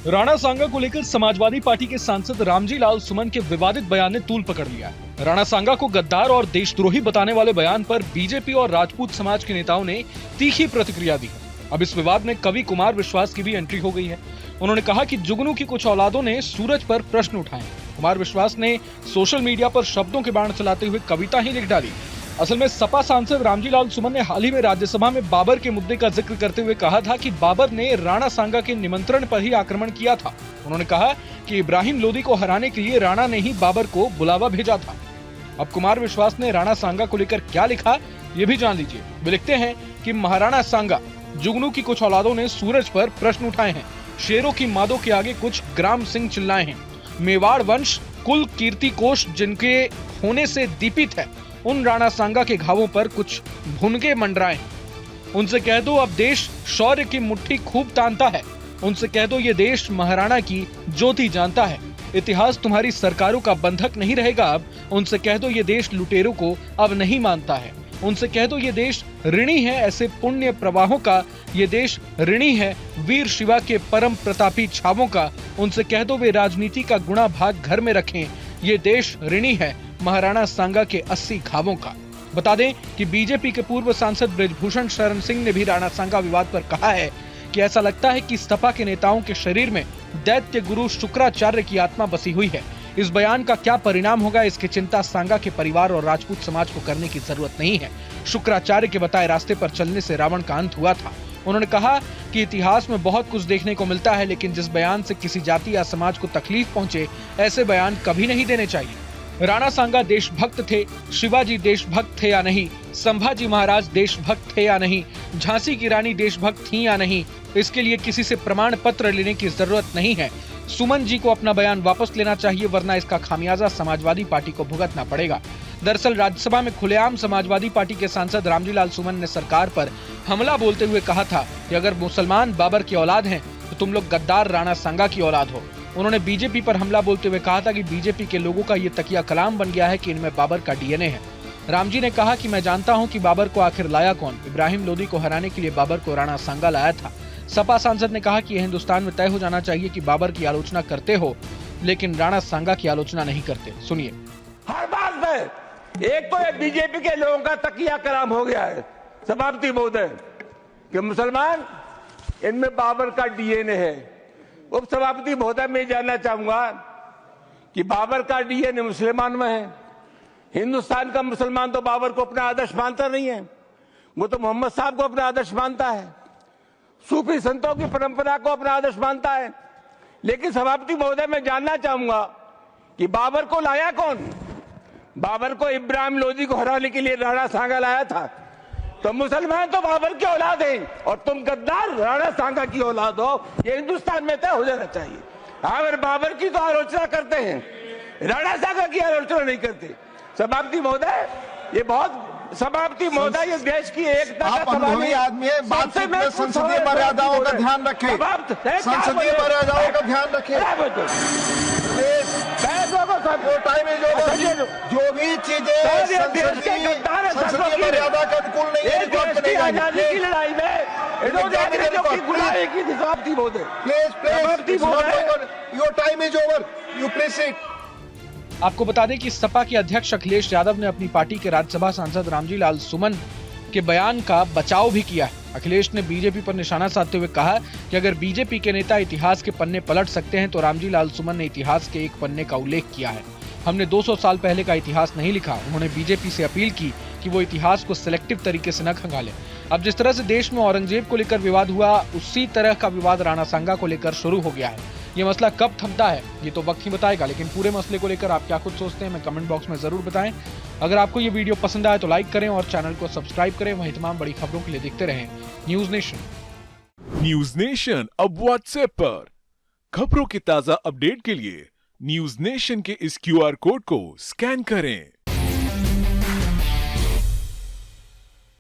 राणा सांगा को लेकर समाजवादी पार्टी के सांसद रामजी लाल सुमन के विवादित बयान ने तूल पकड़ लिया है। राणा सांगा को गद्दार और देशद्रोही बताने वाले बयान पर बीजेपी और राजपूत समाज के नेताओं ने तीखी प्रतिक्रिया दी। अब इस विवाद में कवि कुमार विश्वास की भी एंट्री हो गई है। उन्होंने कहा कि जुगनू की कुछ औलादों ने सूरज पर प्रश्न उठाए। कुमार विश्वास ने सोशल मीडिया पर शब्दों के बाण चलाते हुए कविता ही लिख डाली। असल में सपा सांसद रामजी लाल सुमन ने हाल ही में राज्यसभा में बाबर के मुद्दे का जिक्र करते हुए कहा था कि बाबर ने राणा सांगा के निमंत्रण पर ही आक्रमण किया था। उन्होंने कहा कि इब्राहिम लोदी को हराने के लिए राणा ने ही बाबर को बुलावा भेजा था। अब कुमार विश्वास ने राणा सांगा को लेकर क्या लिखा, ये भी जान लीजिए। वे लिखते हैं कि महाराणा सांगा, जुगनू की कुछ औलादों ने सूरज पर प्रश्न उठाए हैं, शेरों की मादों के आगे कुछ ग्राम सिंह चिल्लाए हैं, मेवाड़ वंश कुल कीर्ति कोश जिनके होने से दीपित है, उन राणा सांगा के घावों पर कुछ भुनगे मंडराए हैं। उनसे कह दो अब देश शौर्य की मुट्ठी खूब तानता है। उनसे कह दो ये देश महाराणा की ज्योति जानता है। इतिहास तुम्हारी सरकारों का बंधक नहीं रहेगा अब। उनसे कह दो ये देश लुटेरों को अब नहीं मानता है। उनसे कह दो ये देश ऋणी है ऐसे पुण्य प्रवाहों का। ये देश ऋणी है वीर शिवा के परम प्रतापी छावों का। उनसे कह दो वे राजनीति का गुणा भाग घर में रखें। ये देश ऋणी है महाराणा सांगा के 80 घावों का। बता दें कि बीजेपी के पूर्व सांसद बृजभूषण शरण सिंह ने भी राणा सांगा विवाद पर कहा है कि ऐसा लगता है कि सपा के नेताओं के शरीर में दैत्य गुरु शुक्राचार्य की आत्मा बसी हुई है। इस बयान का क्या परिणाम होगा, इसकी चिंता सांगा के परिवार और राजपूत समाज को करने की जरूरत नहीं है। शुक्राचार्य के बताए रास्ते पर चलने से रावण का अंत हुआ था। उन्होंने कहा कि इतिहास में बहुत कुछ देखने को मिलता है, लेकिन जिस बयान से किसी जाति या समाज को तकलीफ पहुंचे, ऐसे बयान कभी नहीं देने चाहिए। राणा सांगा देशभक्त थे, शिवाजी देशभक्त थे या नहीं, संभाजी महाराज देशभक्त थे या नहीं, झांसी की रानी देशभक्त थी या नहीं, इसके लिए किसी से प्रमाण पत्र लेने की जरूरत नहीं है। सुमन जी को अपना बयान वापस लेना चाहिए, वरना इसका खामियाजा समाजवादी पार्टी को भुगतना पड़ेगा। दरअसल राज्यसभा में खुलेआम समाजवादी पार्टी के सांसद रामजी लाल सुमन ने सरकार पर हमला बोलते हुए कहा था कि अगर मुसलमान बाबर की औलाद हैं तो तुम लोग गद्दार राणा सांगा की औलाद हो। उन्होंने बीजेपी पर हमला बोलते हुए कहा था कि बीजेपी के लोगों का ये तकिया कलाम बन गया है कि इनमें बाबर का डीएनए है। रामजी ने कहा कि मैं जानता हूं कि बाबर को आखिर लाया कौन। इब्राहिम लोदी को हराने के लिए बाबर को राणा सांगा लाया था। सपा सांसद ने कहा कि यह हिंदुस्तान में तय हो जाना चाहिए कि बाबर की आलोचना करते हो लेकिन राणा सांगा की आलोचना नहीं करते। सुनिए। हर बात में एक तो बीजेपी के लोगों का तकिया कलाम हो गया है सभापति महोदय कि मुसलमान इनमें बाबर का डीएनए है। उप सभापति महोदय मैं जानना चाहूंगा कि बाबर का डीएनए मुसलमान में है। हिंदुस्तान का मुसलमान तो बाबर को अपना आदर्श मानता नहीं है, वो तो मोहम्मद साहब को अपना आदर्श मानता है, सूफी संतों की परंपरा को अपना आदर्श मानता है। लेकिन सभापति महोदय मैं जानना चाहूंगा कि बाबर को लाया कौन? बाबर को इब्राहिम लोदी को हराने के लिए राणा सांगा लाया था। तो मुसलमान तो बाबर की औलाद हैं और तुम गद्दार राणा सांगा की औलाद हो, ये हिंदुस्तान में तय हो जाना चाहिए। अगर बाबर की तो आलोचना करते हैं, राणा सांगा की आलोचना नहीं करते। सभापति महोदय ये बहुत सभापति महोदय ये देश की एकता का अनुभवी आदमी है, बातचीत में संसदीय मर्यादाओं का ध्यान रखें। संसदीय मर्यादाओं का ध्यान रखें। Time is over. जो भी चीजें संसदीय मर्यादा के अनुकूल नहीं है, आजादी की लड़ाई में गुलामी की सभापति महोदय please your time is over, you please sit. आपको बता दें कि सपा के अध्यक्ष अखिलेश यादव ने अपनी पार्टी के राज्यसभा सांसद रामजी लाल सुमन के बयान का बचाव भी किया है। अखिलेश ने बीजेपी पर निशाना साधते हुए कहा कि अगर बीजेपी के नेता इतिहास के पन्ने पलट सकते हैं तो रामजी लाल सुमन ने इतिहास के एक पन्ने का उल्लेख किया है। हमने 200 साल पहले का इतिहास नहीं लिखा। उन्होंने बीजेपी से अपील की कि वो इतिहास को सिलेक्टिव तरीके से न खंगाले। अब जिस तरह से देश में औरंगजेब को लेकर विवाद हुआ, उसी तरह का विवाद राणा सांगा को लेकर शुरू हो गया है। ये मसला कब थमता है ये तो वक्त ही बताएगा, लेकिन पूरे मसले को लेकर आप क्या कुछ सोचते हैं मैं कमेंट बॉक्स में जरूर बताएं। अगर आपको ये वीडियो पसंद आए तो लाइक करें और चैनल को सब्सक्राइब करें। वहीं तमाम बड़ी खबरों के लिए देखते रहें न्यूज नेशन। न्यूज नेशन अब व्हाट्सएप पर खबरों की ताजा अपडेट के लिए न्यूज नेशन के इस QR कोड को स्कैन करें।